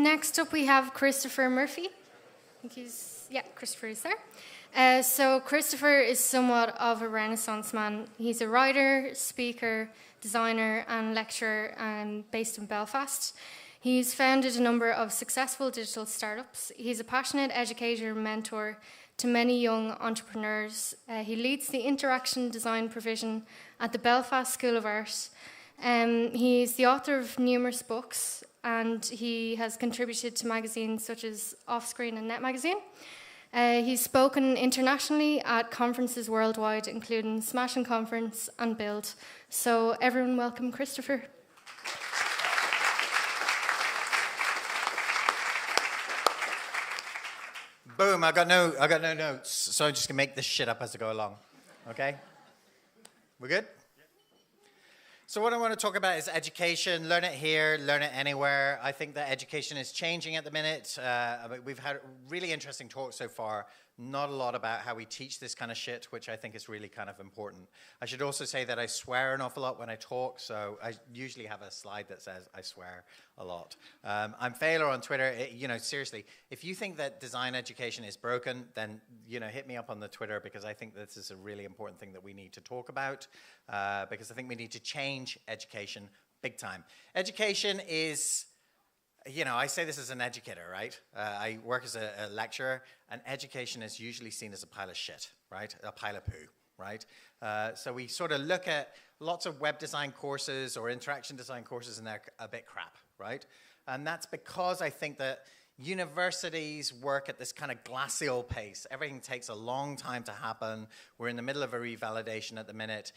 Next up, we have Christopher Murphy. I think Christopher is there. So Christopher is somewhat of a Renaissance man. He's a writer, speaker, designer, and lecturer based in Belfast. He's founded a number of successful digital startups. He's a passionate educator and mentor to many young entrepreneurs. He leads the interaction design provision at the Belfast School of Art. He's the author of numerous books, and he has contributed to magazines such as Offscreen and Net Magazine. He's spoken internationally at conferences worldwide, including Smashing Conference and Build. So everyone welcome Christopher. Boom, I got no notes, so I'm just going to make this shit up as I go along. Okay? We're good? So what I want to talk about is education. Learn it here, learn it anywhere. I think that education is changing at the minute. We've had really interesting talks so far. Not a lot about how we teach this kind of shit, which I think is really kind of important. I should also say that I swear an awful lot when I talk, so I usually have a slide that says I swear a lot. I'm Failer on Twitter. Seriously, if you think that design education is broken, then, hit me up on the Twitter, because I think this is a really important thing that we need to talk about, because I think we need to change education big time. Education is... I say this as an educator, right? I work as a lecturer, and education is usually seen as a pile of shit, right? A pile of poo, right? So we sort of look at lots of web design courses or interaction design courses, and they're a bit crap, right? And that's because I think that universities work at this kind of glacial pace. Everything takes a long time to happen. We're in the middle of a revalidation at the minute.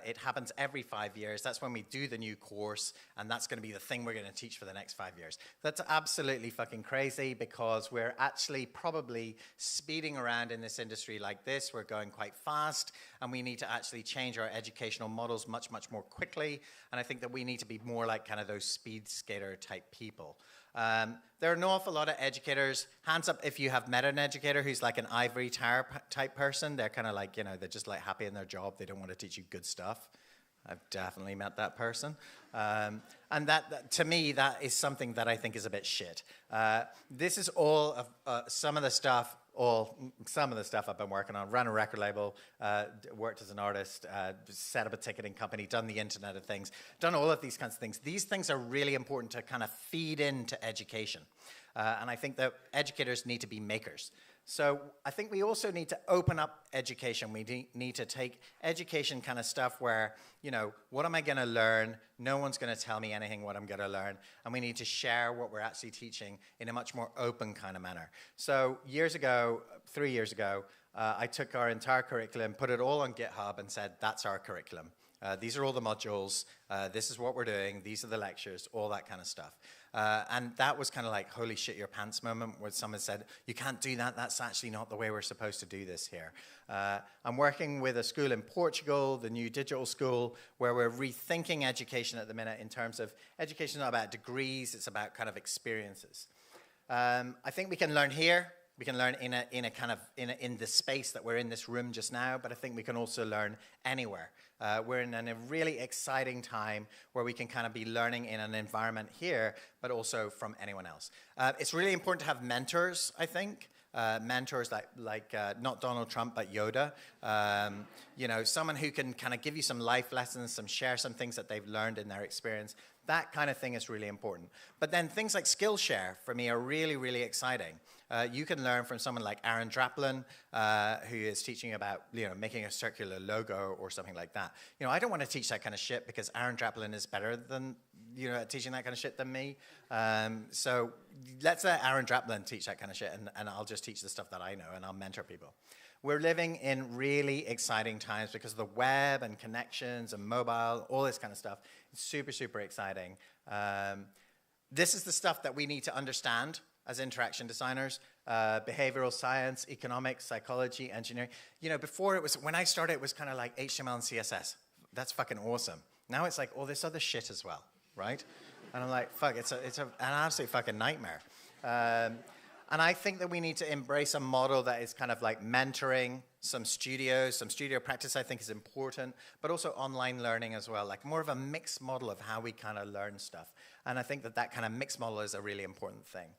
It happens every 5 years. That's when we do the new course, and that's going to be the thing we're going to teach for the next 5 years. That's absolutely fucking crazy, because we're actually probably speeding around in this industry like this. We're going quite fast, and we need to actually change our educational models much, much more quickly. And I think that we need to be more like kind of those speed skater type people. There are an awful lot of educators. Hands up if you have met an educator who's like an ivory tower type person. They're kind of like, they're just like happy in their job. They don't want to teach you good stuff. I've definitely met that person. And that to me, that is something that I think is a bit shit. This is all of some of the stuff I've been working on. Ran a record label, worked as an artist, set up a ticketing company, done the Internet of Things, done all of these kinds of things. These things are really important to kind of feed into education. And I think that educators need to be makers. So I think we also need to open up education. We need to take education kind of stuff where, what am I going to learn? No one's going to tell me anything what I'm going to learn. And we need to share what we're actually teaching in a much more open kind of manner. So 3 years ago, I took our entire curriculum, put it all on GitHub, and said, that's our curriculum. These are all the modules. This is what we're doing. These are the lectures, all that kind of stuff. And that was kind of like, holy shit, your pants moment, where someone said, you can't do that. That's actually not the way we're supposed to do this here. I'm working with a school in Portugal, the new digital school, where we're rethinking education at the minute in terms of education not about degrees, it's about kind of experiences. I think we can learn here. We can learn in the space that we're in this room just now, but I think we can also learn anywhere. We're in a really exciting time where we can kind of be learning in an environment here, but also from anyone else. It's really important to have mentors, I think. Mentors like not Donald Trump, but Yoda. Someone who can kind of give you some life lessons, share some things that they've learned in their experience. That kind of thing is really important. But then things like Skillshare, for me, are really, really exciting. You can learn from someone like Aaron Draplin, who is teaching about making a circular logo or something like that. I don't want to teach that kind of shit because Aaron Draplin is better than at teaching that kind of shit than me. So let's let Aaron Draplin teach that kind of shit, and I'll just teach the stuff that I know, and I'll mentor people. We're living in really exciting times because of the web and connections and mobile, all this kind of stuff. It's super, super exciting. This is the stuff that we need to understand as interaction designers, behavioral science, economics, psychology, engineering. Before when I started, it was kind of like HTML and CSS. That's fucking awesome. Now it's like all this other shit as well, right? And I'm like, fuck, it's an absolute fucking nightmare. And I think that we need to embrace a model that is kind of like mentoring, some studio practice I think is important, but also online learning as well, like more of a mixed model of how we kind of learn stuff. And I think that that kind of mixed model is a really important thing.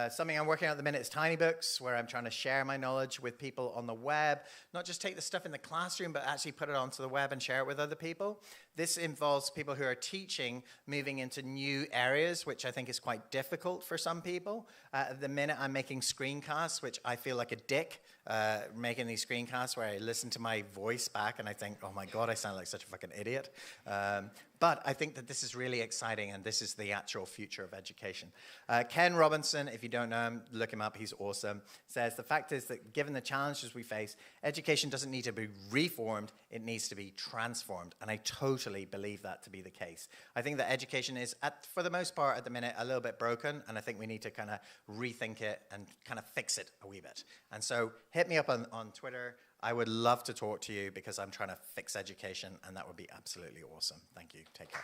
Something I'm working on at the minute is tiny books, where I'm trying to share my knowledge with people on the web, not just take the stuff in the classroom, but actually put it onto the web and share it with other people. This involves people who are teaching, moving into new areas, which I think is quite difficult for some people. At the minute, I'm making screencasts, which I feel like a dick, making these screencasts where I listen to my voice back and I think, oh my God, I sound like such a fucking idiot. But I think that this is really exciting, and this is the actual future of education. Ken Robinson, if you don't know him, look him up, he's awesome, says the fact is that given the challenges we face, education doesn't need to be reformed, it needs to be transformed. And I totally believe that to be the case. I think that education is, for the most part at the minute, a little bit broken, and I think we need to kind of rethink it and kind of fix it a wee bit. And so hit me up on Twitter. I would love to talk to you because I'm trying to fix education, and that would be absolutely awesome. Thank you. Take care.